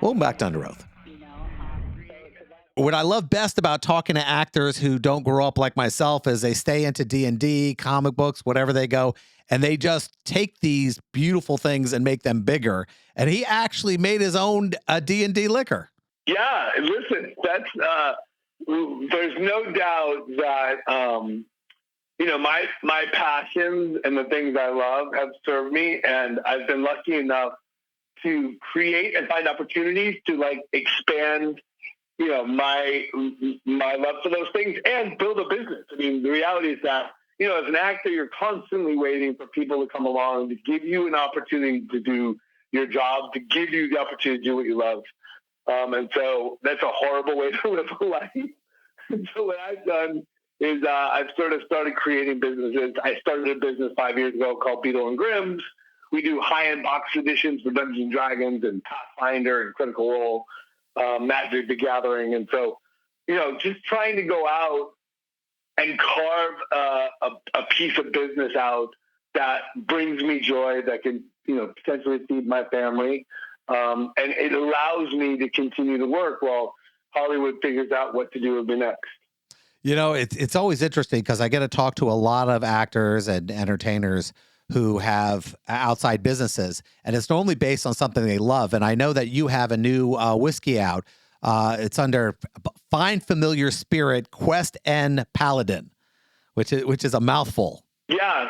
Welcome back to Under Oath. What I love best about talking to actors who don't grow up like myself is they stay into D&D, comic books, whatever they go, and they just take these beautiful things and make them bigger. And he actually made his own D&D liquor. Yeah, listen, that's there's no doubt that my passions and the things I love have served me, and I've been lucky enough to create and find opportunities to expand my love for those things and build a business. I mean, the reality is that as an actor, you're constantly waiting for people to come along to give you an opportunity to do your job, to give you the opportunity to do what you love. And so that's a horrible way to live a life. And so what I've done is I've sort of started creating businesses. I started a business 5 years ago called Beetle and Grimm's. We do high-end box editions for Dungeons and Dragons and Pathfinder and Critical Role, Magic the Gathering. And so, just trying to go out and carve a piece of business out that brings me joy, that can, potentially feed my family. And it allows me to continue to work while Hollywood figures out what to do with me next. It's always interesting because I get to talk to a lot of actors and entertainers who have outside businesses, and it's normally based on something they love. And I know that you have a new whiskey out. It's under Fine Familiar Spirit Quest N Paladin, which is a mouthful. Yeah,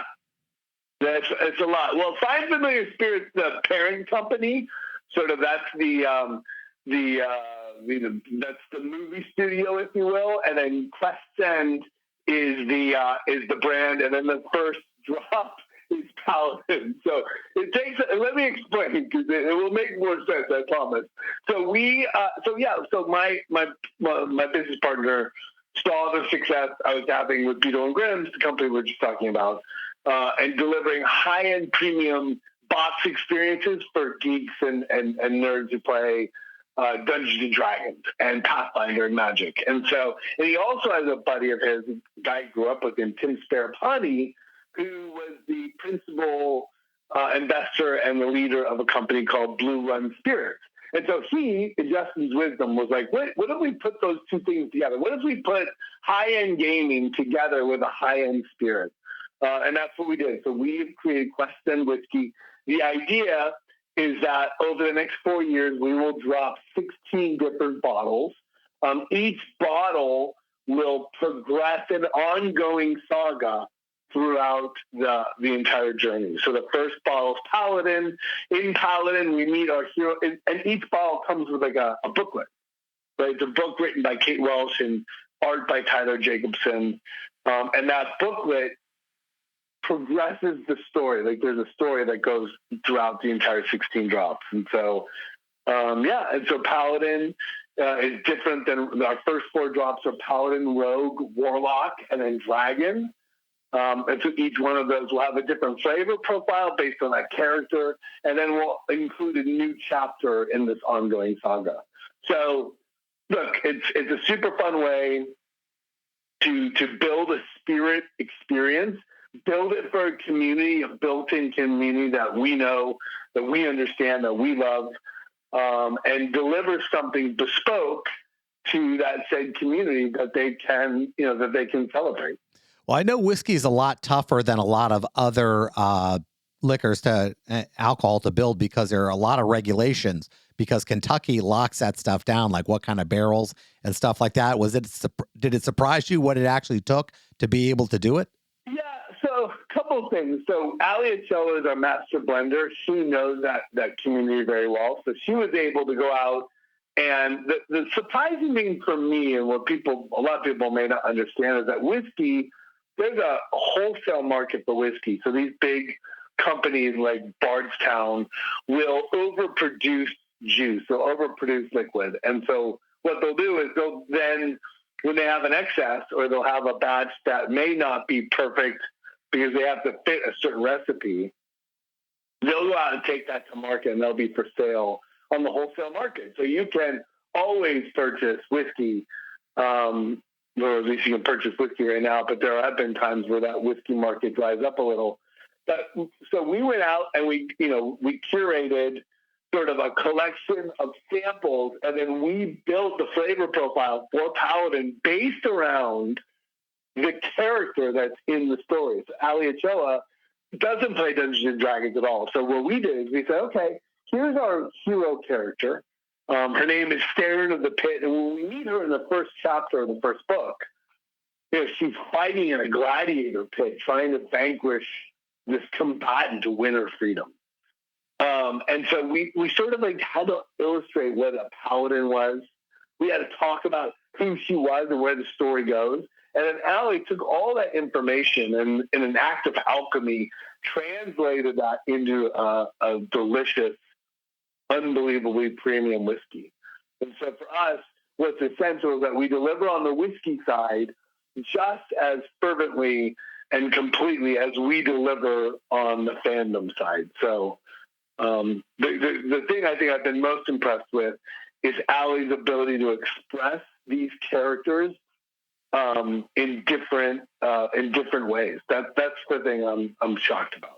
it's a lot. Well, Fine Familiar Spirit's the parent company. Sort of that's that's the movie studio, if you will, and then Quest End is the brand, and then the first drop is Paladin. So it takes. Let me explain because it will make more sense. I promise. So my business partner saw the success I was having with Beetle and Grimm's, the company we we're just talking about, and delivering high-end premium box experiences for geeks and nerds who play Dungeons and Dragons and Pathfinder and Magic. And he also has a buddy of his, a guy who grew up with him, Tim Sparapani, who was the principal investor and the leader of a company called Blue Run Spirits. And so he, in Justin's wisdom, was like, what if we put those two things together? What if we put high-end gaming together with a high-end spirit? And that's what we did. So we've created Quest End Whiskey. The idea is that over the next 4 years, we will drop 16 different bottles. Each bottle will progress an ongoing saga throughout the entire journey. So the first bottle is Paladin. In Paladin, we meet our hero, and each bottle comes with a booklet. Right? It's a book written by Kate Welsh and art by Tyler Jacobson. And that booklet progresses the story. There's a story that goes throughout the entire 16 drops. And so, and so Paladin is different than our first 4 drops are Paladin, Rogue, Warlock, and then Dragon. And so each one of those will have a different flavor profile based on that character, and then we'll include a new chapter in this ongoing saga. So, look, it's a super fun way to build a spirit experience, build it for a community, a built-in community that we know, that we understand, that we love, and deliver something bespoke to that said community that they can celebrate. Well, I know whiskey is a lot tougher than a lot of other liquors alcohol to build because there are a lot of regulations because Kentucky locks that stuff down, like what kind of barrels and stuff like that. Did it surprise you what it actually took to be able to do it? Yeah, so a couple of things. So Ali Ochoa is our master blender. She knows that community very well. So she was able to go out, and the surprising thing for me and what a lot of people may not understand is that whiskey, there's a wholesale market for whiskey. So these big companies like Bardstown will overproduce juice, they'll overproduce liquid. And so what they'll do is they'll then, when they have an excess or they'll have a batch that may not be perfect because they have to fit a certain recipe, they'll go out and take that to market and they'll be for sale on the wholesale market. So you can always purchase whiskey, or at least you can purchase whiskey right now, but there have been times where that whiskey market dries up a little. So we went out and we curated sort of a collection of samples, and then we built the flavor profile for Paladin based around the character that's in the story. So Ali Ochoa doesn't play Dungeons and Dragons at all. So what we did is we said, okay, here's our hero character. Her name is Staren of the Pit, and when we meet her in the first chapter of the first book, she's fighting in a gladiator pit, trying to vanquish this combatant to win her freedom. And so we sort of like had to illustrate what a paladin was. We had to talk about who she was and where the story goes. And then Allie took all that information and in an act of alchemy, translated that into a delicious, unbelievably premium whiskey. And so for us, what's essential is that we deliver on the whiskey side just as fervently and completely as we deliver on the fandom side. So the thing I think I've been most impressed with is Allie's ability to express these characters in different ways. That's the thing I'm shocked about.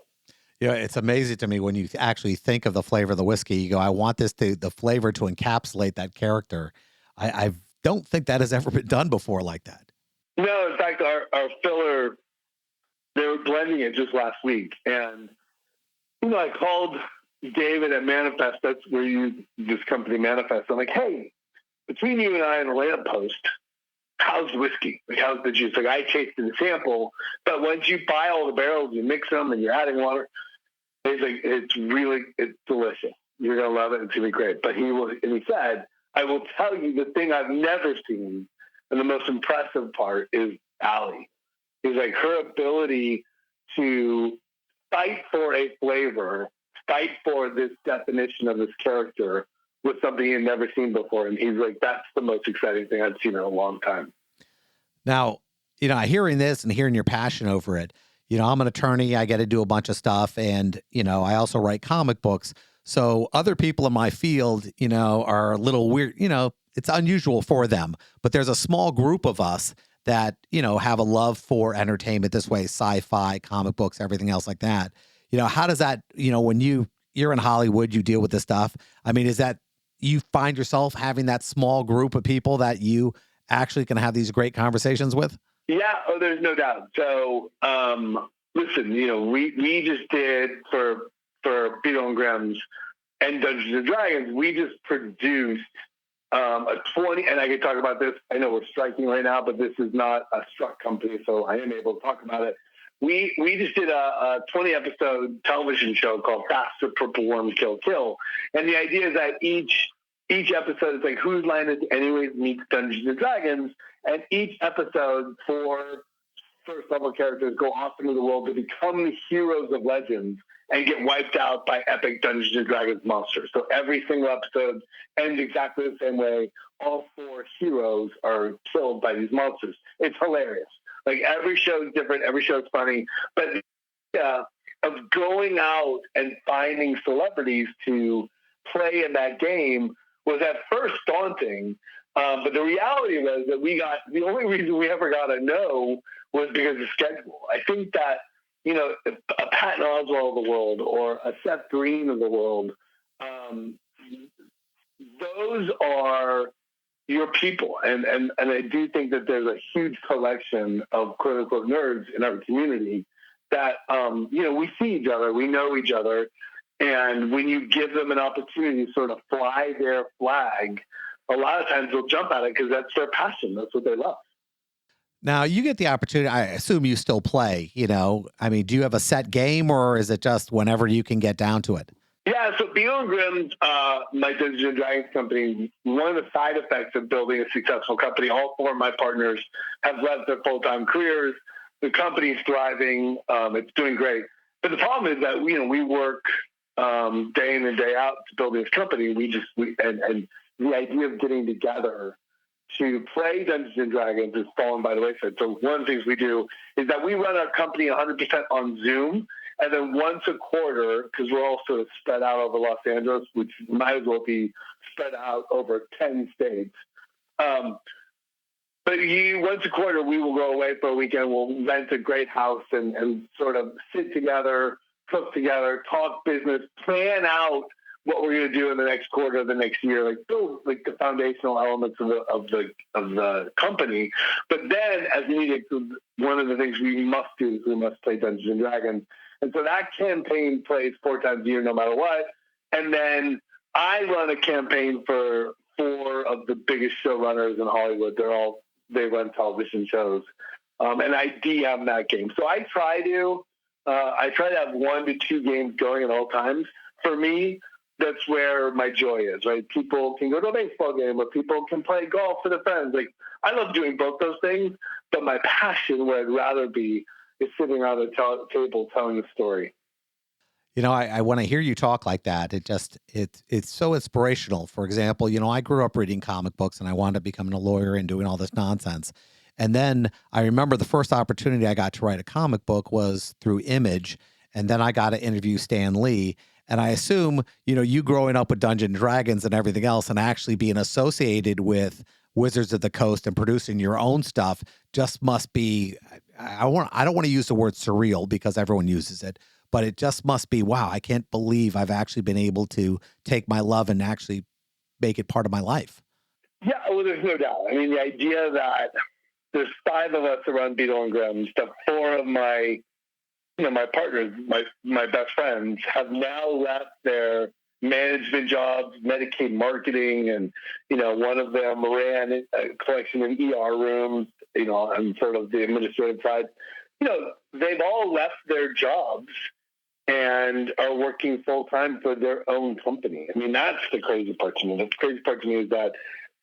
You know, it's amazing to me when you actually think of the flavor of the whiskey. You go, I want the flavor to encapsulate that character. I don't think that has ever been done before like that. No, in fact, our filler, they were blending it just last week. And, I called David at Manifest. That's where you use this company, Manifest. I'm like, hey, between you and I and the lamppost, how's the whiskey? Like, how's the juice? Like, I tasted the sample, but once you buy all the barrels, you mix them and you're adding water, it's delicious. You're going to love it. It's going to be great. But he said, I will tell you the thing I've never seen, and the most impressive part is Allie. He's like, her ability to fight for a flavor, fight for this definition of this character was something he'd never seen before. And he's like, that's the most exciting thing I've seen in a long time. Now, hearing this and hearing your passion over it, I'm an attorney. I get to do a bunch of stuff. And, I also write comic books. So other people in my field, are a little weird, it's unusual for them, but there's a small group of us that, have a love for entertainment this way, sci-fi, comic books, everything else like that. How does that, when you're in Hollywood, you deal with this stuff. I mean, is that you find yourself having that small group of people that you actually can have these great conversations with? Yeah. Oh, there's no doubt. So, listen, we just did for Beetle and Grimm's and Dungeons and Dragons, we just produced a 20, and I can talk about this. I know we're striking right now, but this is not a struck company, so I am able to talk about it. We just did a 20-episode television show called Faster, Purple Worm, Kill, Kill. And the idea is that each episode is like Whose Line Is It Anyways meets Dungeons and Dragons, and each episode, 4 first-level characters go off into the world to become the heroes of legends and get wiped out by epic Dungeons & Dragons monsters. So every single episode ends exactly the same way. All 4 heroes are killed by these monsters. It's hilarious. Like, every show is different. Every show is funny. But of going out and finding celebrities to play in that game was at first daunting. But the reality was that the only reason we ever got a no was because of schedule. I think that, a Patton Oswalt of the world or a Seth Green of the world, those are your people. And I do think that there's a huge collection of quote unquote nerds in our community that, we see each other, we know each other. And when you give them an opportunity to sort of fly their flag, a lot of times they'll jump at it because that's their passion. That's what they love. Now, you get the opportunity, I assume you still play, I mean, do you have a set game or is it just whenever you can get down to it? Yeah, so Beetle and Grimm's, my Dungeons & Dragons company, one of the side effects of building a successful company, all 4 of my partners have left their full-time careers. The company's thriving. It's doing great. But the problem is that, we work day in and day out to build this company. And the idea of getting together to play Dungeons and Dragons is fallen by the wayside. So one of the things we do is that we run our company 100% on Zoom, and then once a quarter, because we're all sort of spread out over Los Angeles, which might as well be spread out over 10 states. But once a quarter, we will go away for a weekend. We'll rent a great house and sort of sit together, cook together, talk business, plan out what we're going to do in the next quarter, the next year, like build like the foundational elements of the company. But then, as media, one of the things we must do is we must play Dungeons and Dragons, and so that campaign plays 4 times a year, no matter what. And then I run a campaign for 4 of the biggest showrunners in Hollywood. They run television shows, and I DM that game. So I try to have 1 to 2 games going at all times. For me, that's where my joy is, right? People can go to a baseball game, or people can play golf with their friends. Like, I love doing both those things, but my passion, where I'd rather be, is sitting around a table telling a story. You know, I when I hear you talk like that, it's so inspirational. For example, you know, I grew up reading comic books and I wound up becoming a lawyer and doing all this nonsense. And then I remember the first opportunity I got to write a comic book was through Image. And then I got to interview Stan Lee. And I assume, you know, you growing up with Dungeons and Dragons and everything else and actually being associated with Wizards of the Coast and producing your own stuff just must be, I don't want to use the word surreal because everyone uses it, but it just must be, wow, I can't believe I've actually been able to take my love and actually make it part of my life. Yeah, well, there's no doubt. I mean, the idea that there's 5 of us around Beetle and Grimm's, the 4 of my partners, my best friends, have now left their management jobs, Medicaid marketing, and, you know, one of them ran a collection in ER rooms, you know, and sort of the administrative side. You know, they've all left their jobs and are working full time for their own company. I mean, that's the crazy part to me. The crazy part to me is that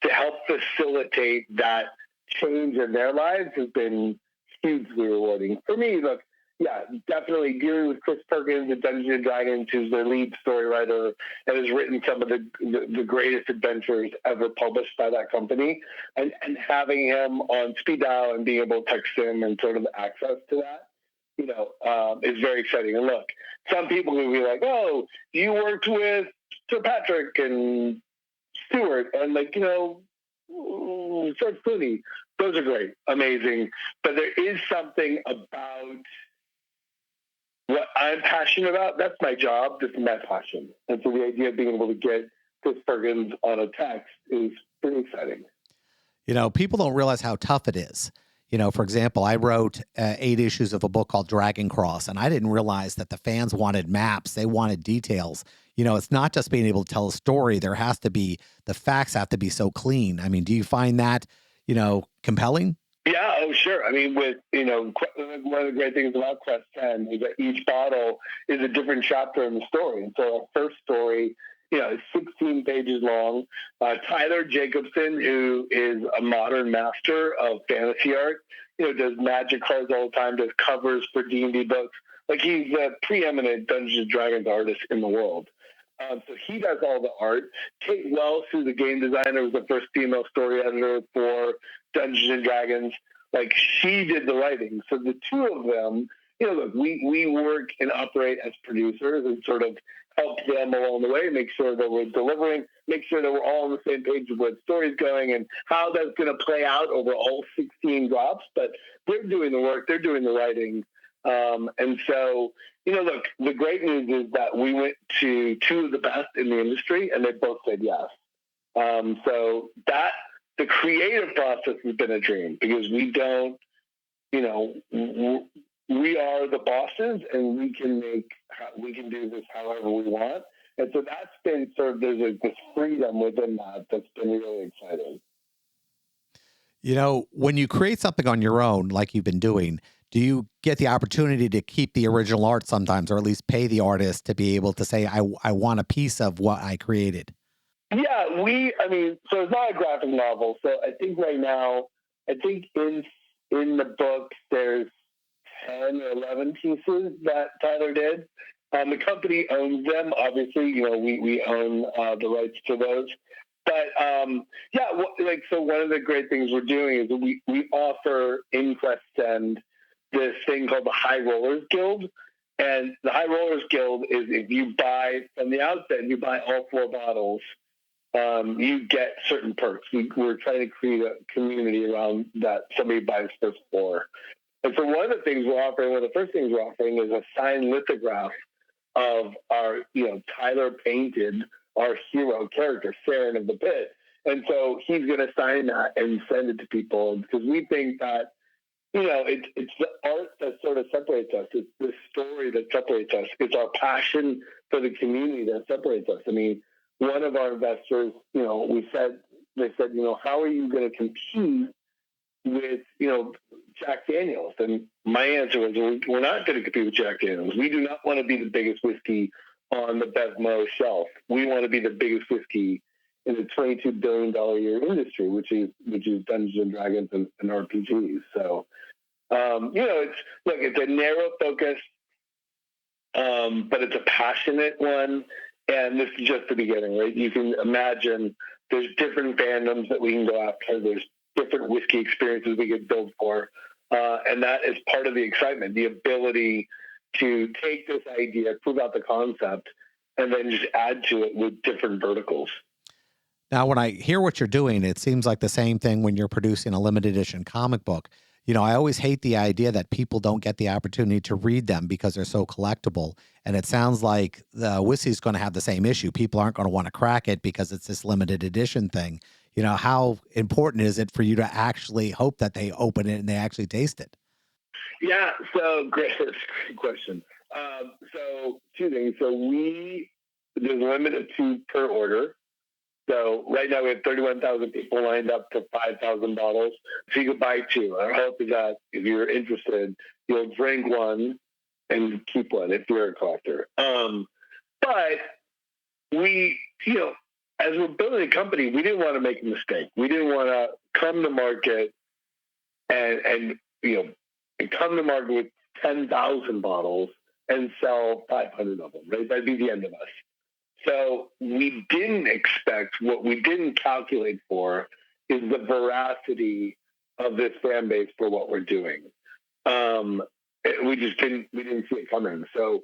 to help facilitate that change in their lives has been hugely rewarding. For me, look, yeah, definitely dealing with Chris Perkins at Dungeons and Dragons, who's their lead story writer and has written some of the greatest adventures ever published by that company, and having him on speed dial and being able to text him and sort of access to that, you know, is very exciting. And look, some people will be like, "Oh, you worked with Sir Patrick and Stewart," and like, you know, George Clooney. Those are great, amazing, but there is something about what I'm passionate about. That's my job. This is my passion. And so the idea of being able to get Chris Perkins on a text is pretty exciting. You know, people don't realize how tough it is. You know, for example, I wrote 8 issues of a book called Dragon Cross, and I didn't realize that the fans wanted maps. They wanted details. You know, it's not just being able to tell a story. There has to be, the facts have to be so clean. I mean, do you find that, you know, compelling? Yeah, oh, sure. I mean, with, you know, one of the great things about Quest 10 is that each bottle is a different chapter in the story. And so our first story, you know, is 16 pages long. Tyler Jacobson, who is a modern master of fantasy art, you know, does magic cards all the time, does covers for D&D books. Like, he's a preeminent Dungeons and Dragons artist in the world. So he does all the art. Kate Wells, who's the game designer, was the first female story editor for Dungeons and Dragons. Like, she did the writing. So the 2 of them, you know, look, we work and operate as producers and sort of help them along the way, make sure that we're delivering, make sure that we're all on the same page of where the story's going and how that's going to play out over all 16 drops. But they're doing the work, they're doing the writing. And so, you know, look, the great news is that we went to 2 of the best in the industry, and they both said yes. So that the creative process has been a dream, because we don't, you know, we are the bosses, and we can do this however we want. And so that's been sort of, there's this freedom within that's been really exciting. You know, when you create something on your own, like you've been doing, do you get the opportunity to keep the original art sometimes, or at least pay the artist to be able to say, I want a piece of what I created? Yeah, I mean, so it's not a graphic novel. So I think right now, in the book, there's 10 or 11 pieces that Tyler did. The company owns them. Obviously, you know, we own the rights to those. But yeah, so one of the great things we're doing is we offer in Quest 10 this thing called the High Rollers Guild. And the High Rollers Guild is, if you buy from the outset, you buy all 4 bottles, you get certain perks. We're trying to create a community around that. Somebody buys first 4. And so one of the things we're offering, one of the first things we're offering, is a signed lithograph of our, Tyler painted our hero character, Saren of the Pit. And so he's going to sign that and send it to people because we think that, it's the art that sort of separates us. It's the story that separates us. It's our passion for the community that separates us. I mean, one of our investors, they said, how are you going to compete with, Jack Daniels? And my answer was, we're not going to compete with Jack Daniels. We do not want to be the biggest whiskey on the Bevmo shelf. We want to be the biggest whiskey in the $22 billion a year industry, which is Dungeons and Dragons and RPGs. So, it's a narrow focus, but it's a passionate one. And this is just the beginning, right? You can imagine there's different fandoms that we can go after. There's different whiskey experiences we could build for. And that is part of the excitement, the ability to take this idea, prove out the concept, and then just add to it with different verticals. Now, when I hear what you're doing, it seems like the same thing when you're producing a limited edition comic book. I always hate the idea that people don't get the opportunity to read them because they're so collectible. And it sounds like the whiskey's going to have the same issue. People aren't going to want to crack it because it's this limited edition thing. How important is it for you to actually hope that they open it and they actually taste it? Yeah, so great question. So two things. So there's a limit of 2 per order. So right now we have 31,000 people lined up to 5,000 bottles. So you could buy 2. Our hope is that if you're interested, you'll drink one and keep one if you're a collector. But we, as we're building a company, we didn't want to make a mistake. We didn't want to come to market and come to market with 10,000 bottles and sell 500 of them, right? That'd be the end of us. So we didn't expect, what we didn't calculate for is the veracity of this fan base for what we're doing. We didn't see it coming. So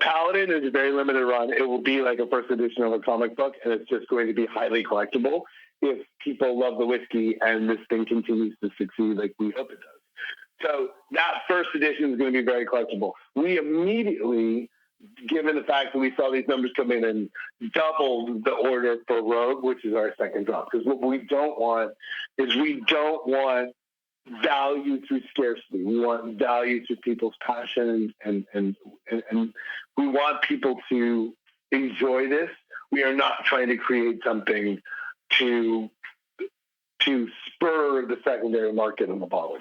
Paladin is a very limited run. It will be like a first edition of a comic book, and it's just going to be highly collectible if people love the whiskey and this thing continues to succeed like we hope it does. So that first edition is going to be very collectible. We immediately, given the fact that we saw these numbers come in, and doubled the order for Rogue, which is our second drop. Because what we don't want is value through scarcity. We want value through people's passion, and we want people to enjoy this. We are not trying to create something to spur the secondary market in the bottles.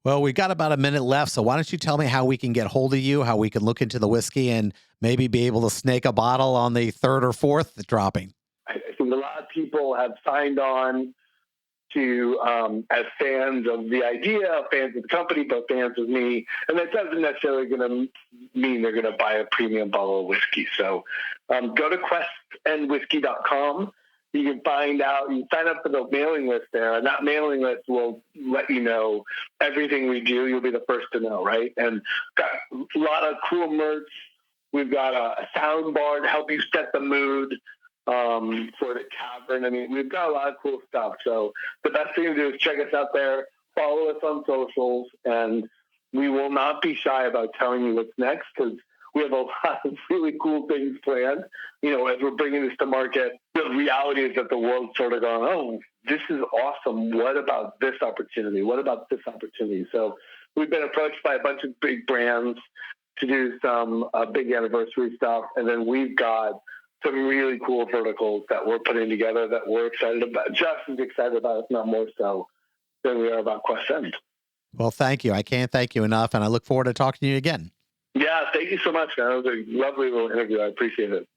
Well, we got about a minute left, so why don't you tell me how we can get hold of you, how we can look into the whiskey, and maybe be able to snake a bottle on the 3rd or 4th dropping? I think a lot of people have signed on to as fans of the idea, fans of the company, but fans of me, and that doesn't necessarily going to mean they're going to buy a premium bottle of whiskey. So go to questandwhiskey.com. You can find out, you sign up for the mailing list there, and that mailing list will let you know everything we do. You'll be the first to know, right? And got a lot of cool merch. We've got a sound bar to help you set the mood for the tavern. I mean, we've got a lot of cool stuff. So the best thing to do is check us out there, follow us on socials, and we will not be shy about telling you what's next, because we have a lot of really cool things planned. As we're bringing this to market, the reality is that the world's sort of going, oh, this is awesome. What about this opportunity? What about this opportunity? So we've been approached by a bunch of big brands to do some big anniversary stuff. And then we've got some really cool verticals that we're putting together that we're excited about, just as excited about, if not more so, than we are about Quest End. Well, thank you. I can't thank you enough, and I look forward to talking to you again. Yeah, thank you so much, man. It was a lovely little interview. I appreciate it.